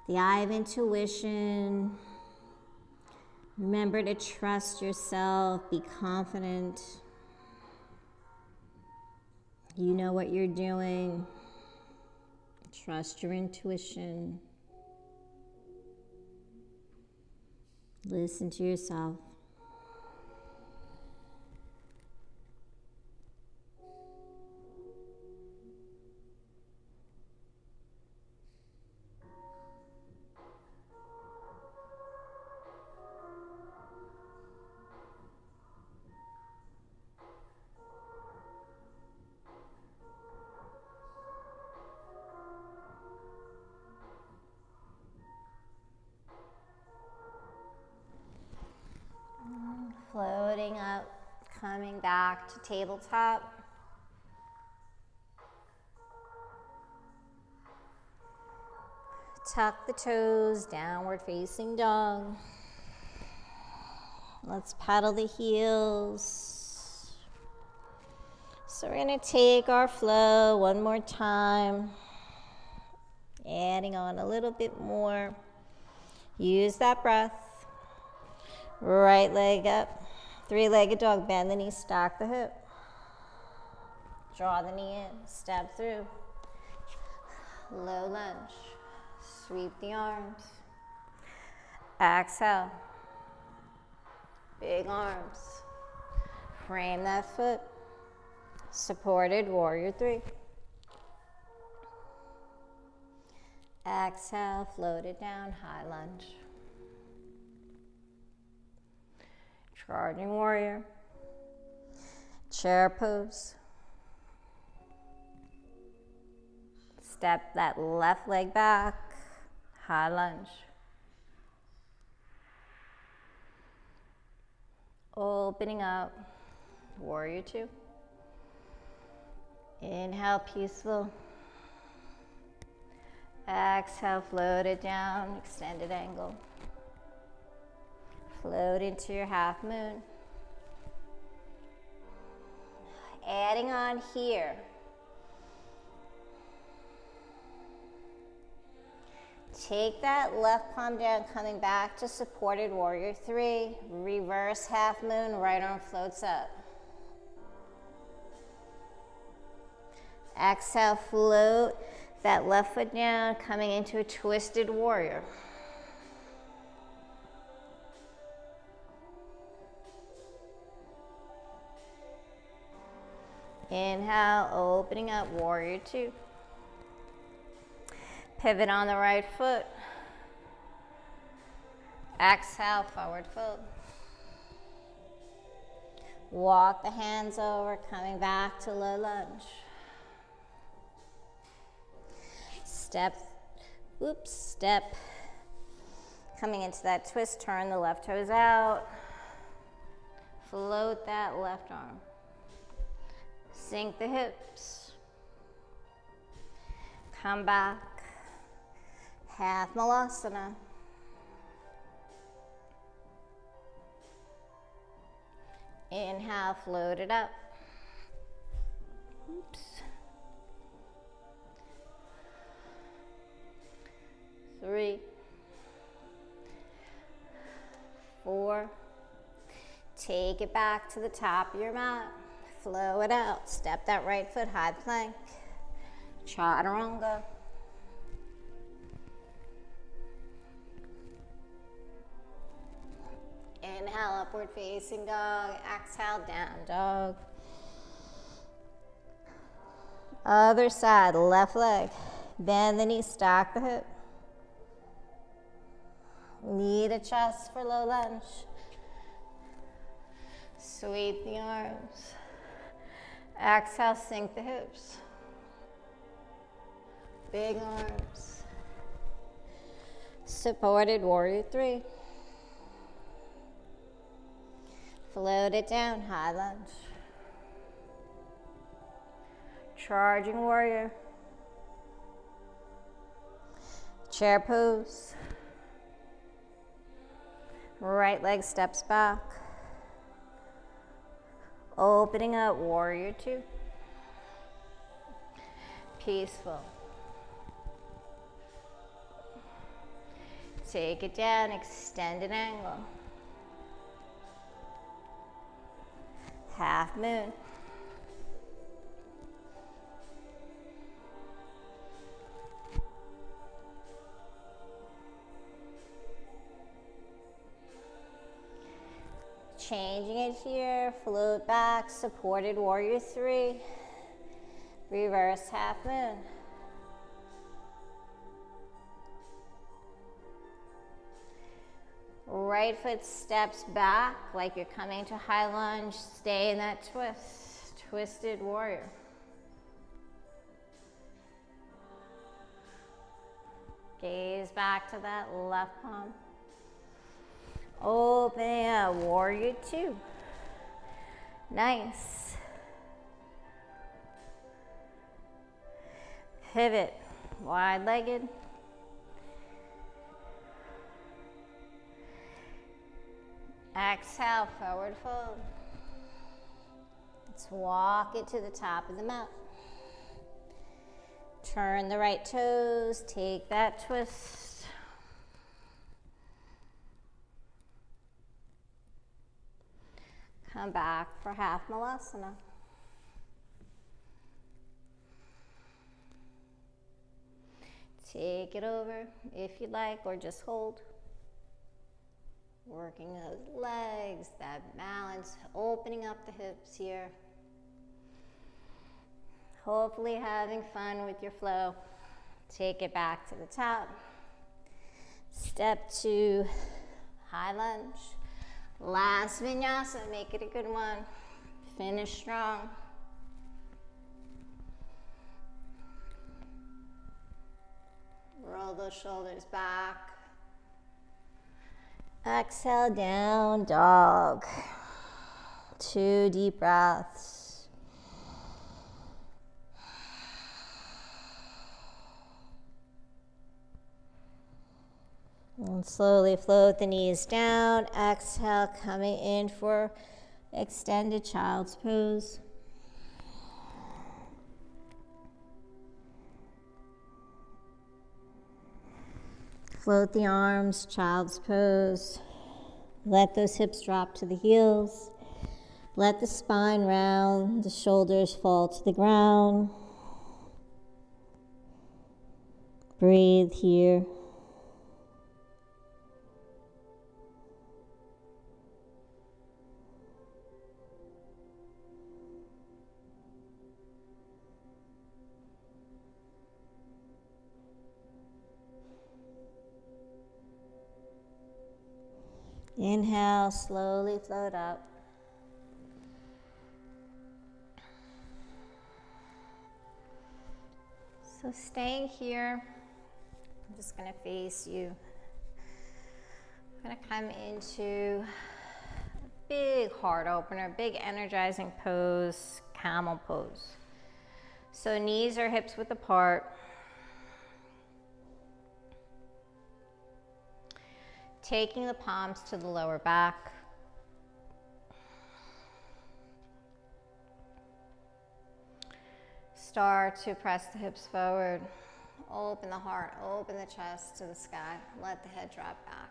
The eye of intuition. Remember to trust yourself, be confident. You know what you're doing. Trust your intuition. Listen to yourself. Floating up, coming back to tabletop. Tuck the toes, downward facing dog. Let's paddle the heels. So we're going to take our flow one more time. Adding on a little bit more. Use that breath. Right leg up. Three-legged dog, bend the knee, stack the hip. Draw the knee in, step through. Low lunge. Sweep the arms. Exhale. Big arms. Frame that foot. Supported warrior three. Exhale, float it down, high lunge. Charging warrior. Chair pose. Step that left leg back, high lunge. Opening up, warrior two. Inhale, peaceful. Exhale, float it down, extended angle. Float into your half moon. Adding on here. Take that left palm down, coming back to supported warrior three. Reverse half moon, right arm floats up. Exhale, float that left foot down, coming into a twisted warrior. Inhale, opening up, warrior two. Pivot on the right foot. Exhale, forward fold. Walk the hands over, coming back to low lunge. Step. Coming into that twist, turn the left toes out. Float that left arm. Sink the hips. Come back. Half malasana. Inhale, float it up. Oops. 3, 4. Take it back to the top of your mat. Flow it out. Step that right foot, high plank. Chaturanga. Inhale, upward facing dog. Exhale, down dog. Other side, left leg. Bend the knee, stack the hip. Knee to chest for low lunge. Sweep the arms. Exhale, sink the hips. Big arms. Supported warrior three. Float it down, high lunge. Charging warrior. Chair pose. Right leg steps back. Opening up, warrior two. peaceful. Take it down, extended angle. Half moon. Changing it here, float back, supported warrior 3, reverse half moon. Right foot steps back like you're coming to high lunge, stay in that twist, twisted warrior. Gaze back to that left palm. Open up, warrior 2. Nice. Pivot, wide-legged. Exhale, forward fold. Let's walk it to the top of the mat. Turn the right toes, take that twist. Come back for half malasana. Take it over if you like, or just hold. Working those legs, that balance, opening up the hips here. Hopefully having fun with your flow. Take it back to the top. Step 2, high lunge. Last vinyasa, make it a good one. Finish strong. Roll those shoulders back. Exhale, down dog. 2 deep breaths. And slowly float the knees down. Exhale, coming in for extended child's pose. Float the arms, child's pose. Let those hips drop to the heels. Let the spine round, the shoulders fall to the ground. Breathe here. Inhale, slowly float up. So staying here, I'm just going to face you. I'm going to come into a big heart opener, big energizing pose, camel pose. So knees or hips width apart. Taking the palms to the lower back. Start to press the hips forward. Open the heart, open the chest to the sky. Let the head drop back.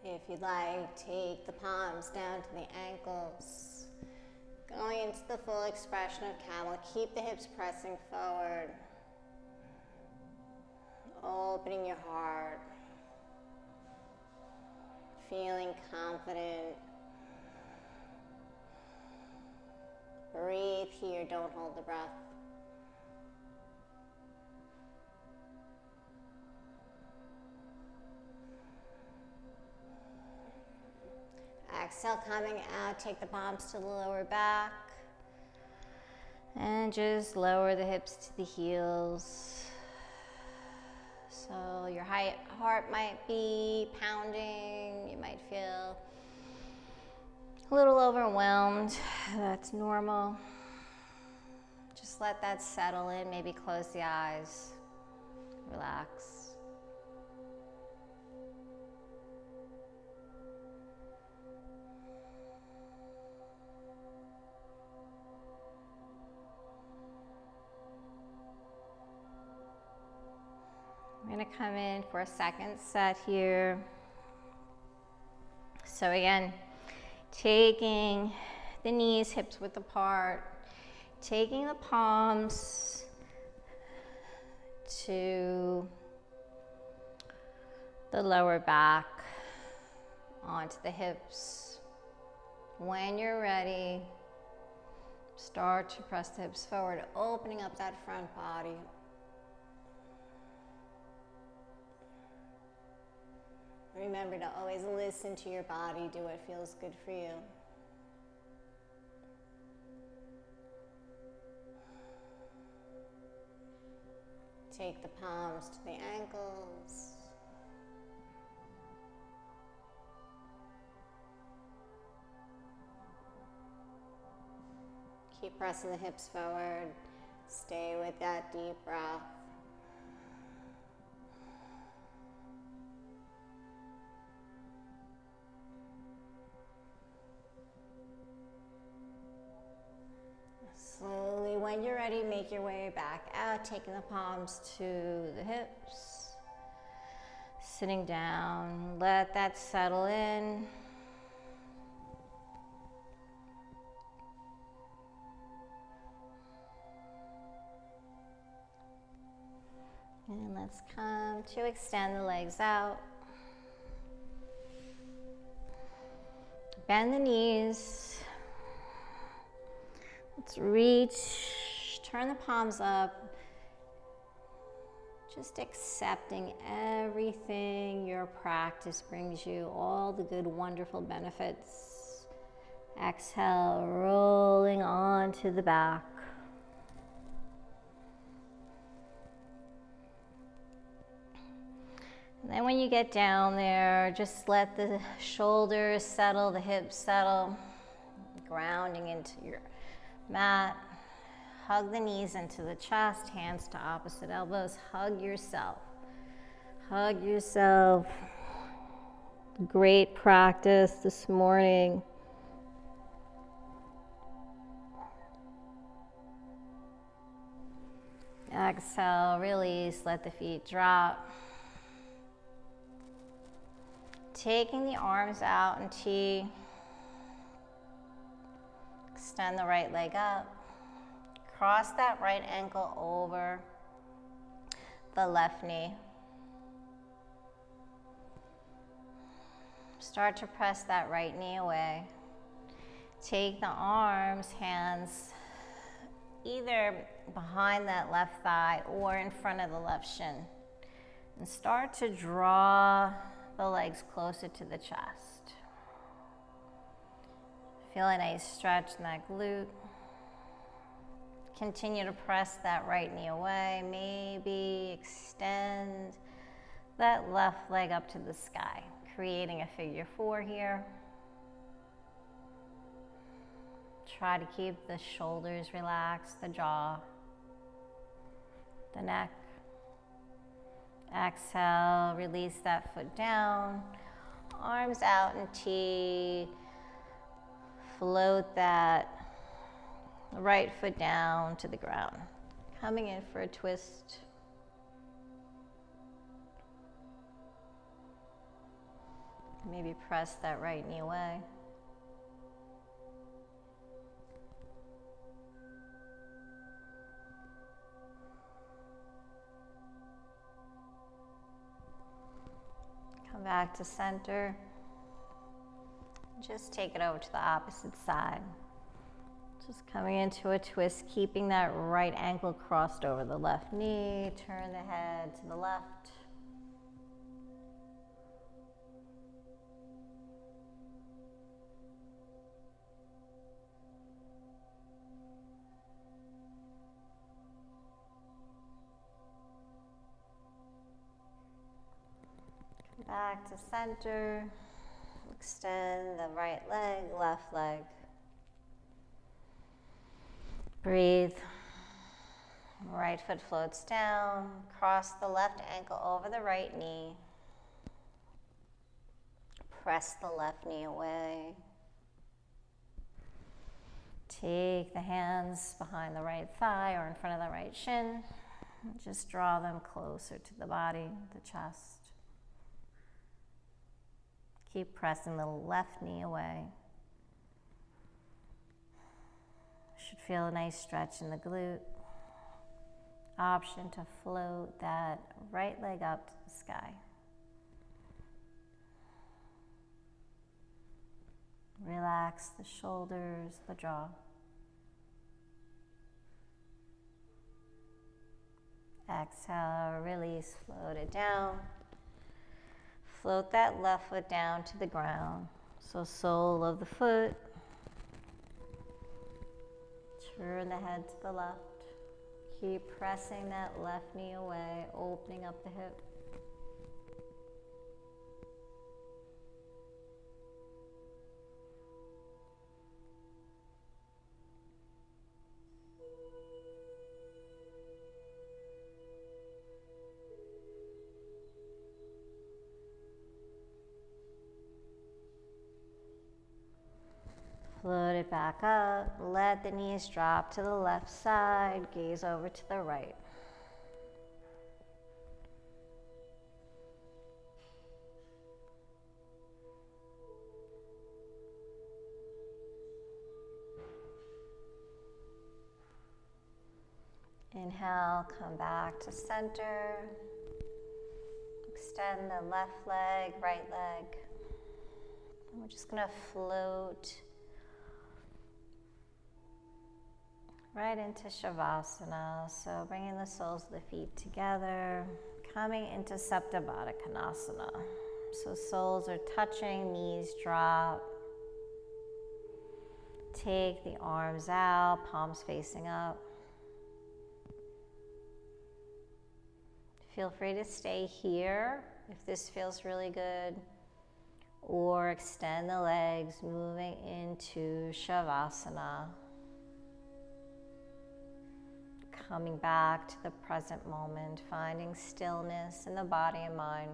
If you'd like, take the palms down to the ankles. Going into the full expression of camel. Keep the hips pressing forward. Opening your heart, feeling confident. Breathe here, don't hold the breath. Exhale, coming out, take the palms to the lower back. And just lower the hips to the heels. So your heart might be pounding, you might feel a little overwhelmed. That's normal. Just let that settle in, maybe close the eyes, relax. We're gonna come in for a second set here. So again, taking the knees, hips width apart, taking the palms to the lower back, onto the hips. When you're ready, start to press the hips forward, opening up that front body. Remember to always listen to your body, do what feels good for you. Take the palms to the ankles. Keep pressing the hips forward. Stay with that deep breath. Slowly, when you're ready, make your way back out, taking the palms to the hips. Sitting down, let that settle in. And let's come to extend the legs out. Bend the knees. Let's reach, turn the palms up. Just accepting everything your practice brings you, all the good, wonderful benefits. Exhale, rolling onto the back. And then when you get down there, just let the shoulders settle, the hips settle, grounding into your mat. Hug the knees into the chest, hands to opposite elbows. Hug yourself. Hug yourself. Great practice this morning. Exhale, release, let the feet drop. Taking the arms out in T. Extend the right leg up. Cross that right ankle over the left knee. Start to press that right knee away. Take the arms, hands, either behind that left thigh or in front of the left shin. And start to draw the legs closer to the chest. Feel a nice stretch in that glute. Continue to press that right knee away. Maybe extend that left leg up to the sky, creating a figure 4 here. Try to keep the shoulders relaxed, the jaw, the neck. Exhale, release that foot down. Arms out in T. Float that right foot down to the ground. Coming in for a twist. Maybe press that right knee away. Come back to center. Just take it over to the opposite side. Just coming into a twist, keeping that right ankle crossed over the left knee. Turn the head to the left. Come back to center. Extend the right leg, left leg. Breathe. Right foot floats down. Cross the left ankle over the right knee. Press the left knee away. Take the hands behind the right thigh or in front of the right shin. Just draw them closer to the body, the chest. Keep pressing the left knee away. Should feel a nice stretch in the glute. Option to float that right leg up to the sky. Relax the shoulders, the jaw. Exhale, release, float it down. Float that left foot down to the ground. So sole of the foot. Turn the head to the left. Keep pressing that left knee away, opening up the hip. Float it back up, let the knees drop to the left side, gaze over to the right. Inhale, come back to center. Extend the left leg, right leg. And we're just gonna float right into Shavasana. So bringing the soles of the feet together, coming into Sapta Baddha Konasana. So soles are touching, knees drop. Take the arms out, palms facing up. Feel free to stay here if this feels really good, or extend the legs, moving into Shavasana. Coming back to the present moment, finding stillness in the body and mind.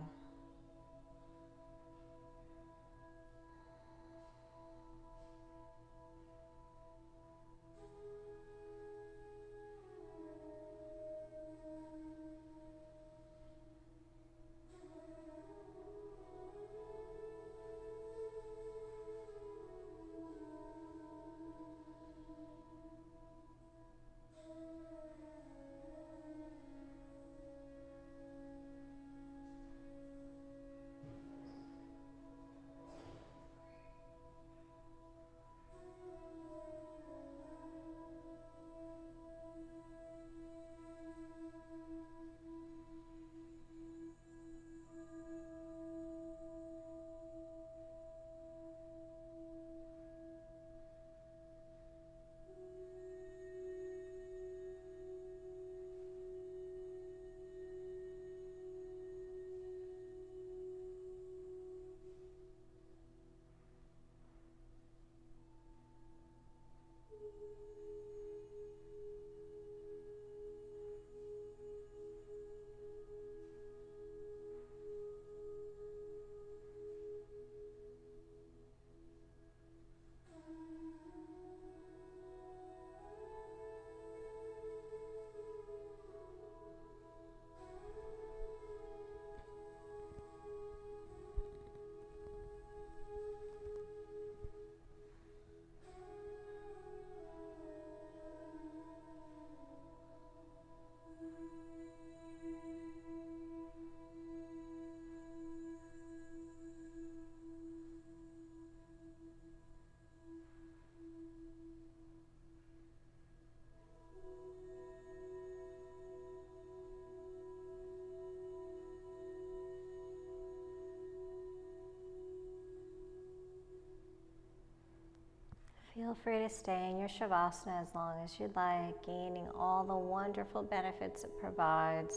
Feel free to stay in your Shavasana as long as you'd like, gaining all the wonderful benefits it provides.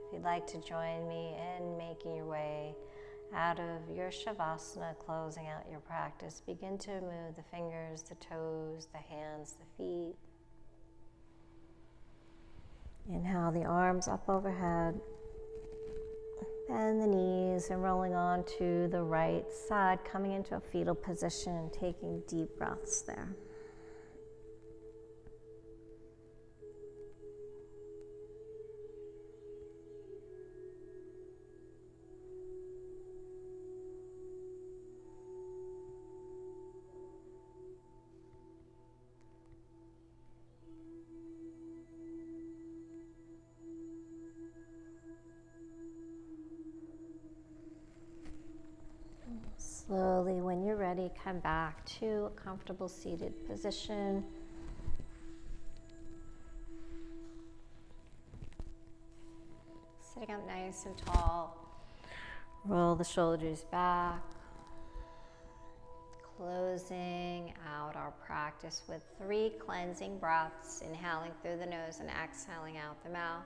If you'd like to join me in making your way out of your Shavasana, closing out your practice, begin to move the fingers, the toes, the hands, the feet. Inhale the arms up overhead. Bend the knees and rolling on to the right side, coming into a fetal position, taking deep breaths there. Slowly, when you're ready, come back to a comfortable seated position. Sitting up nice and tall. Roll the shoulders back. Closing out our practice with 3 cleansing breaths, inhaling through the nose and exhaling out the mouth.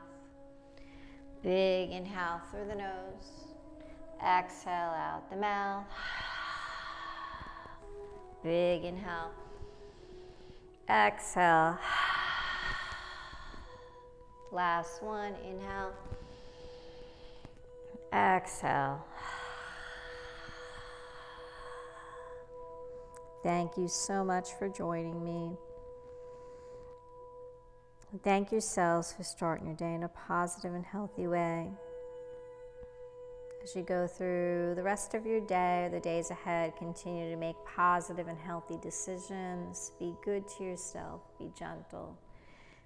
Big inhale through the nose, exhale out the mouth. Big inhale, exhale. Last one, inhale, exhale. Thank you so much for joining me. Thank yourselves for starting your day in a positive and healthy way. As you go through the rest of your day, the days ahead, continue to make positive and healthy decisions. Be good to yourself. Be gentle.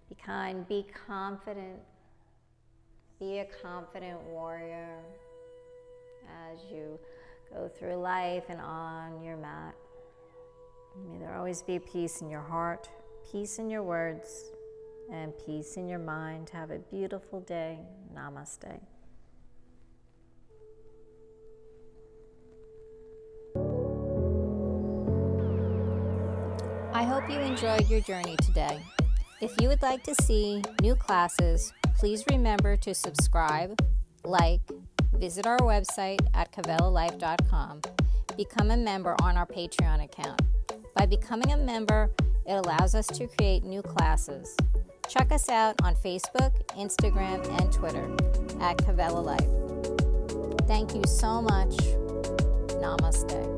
Be kind. Be confident. Be a confident warrior as you go through life and on your mat. May there always be peace in your heart, peace in your words, and peace in your mind. Have a beautiful day. Namaste. I hope you enjoyed your journey today. If you would like to see new classes, please remember to subscribe, like, visit our website at kavelalife.com, become a member on our Patreon account. By becoming a member, it allows us to create new classes. Check us out on Facebook, Instagram, and Twitter at Kavela Life. Thank you so much. Namaste.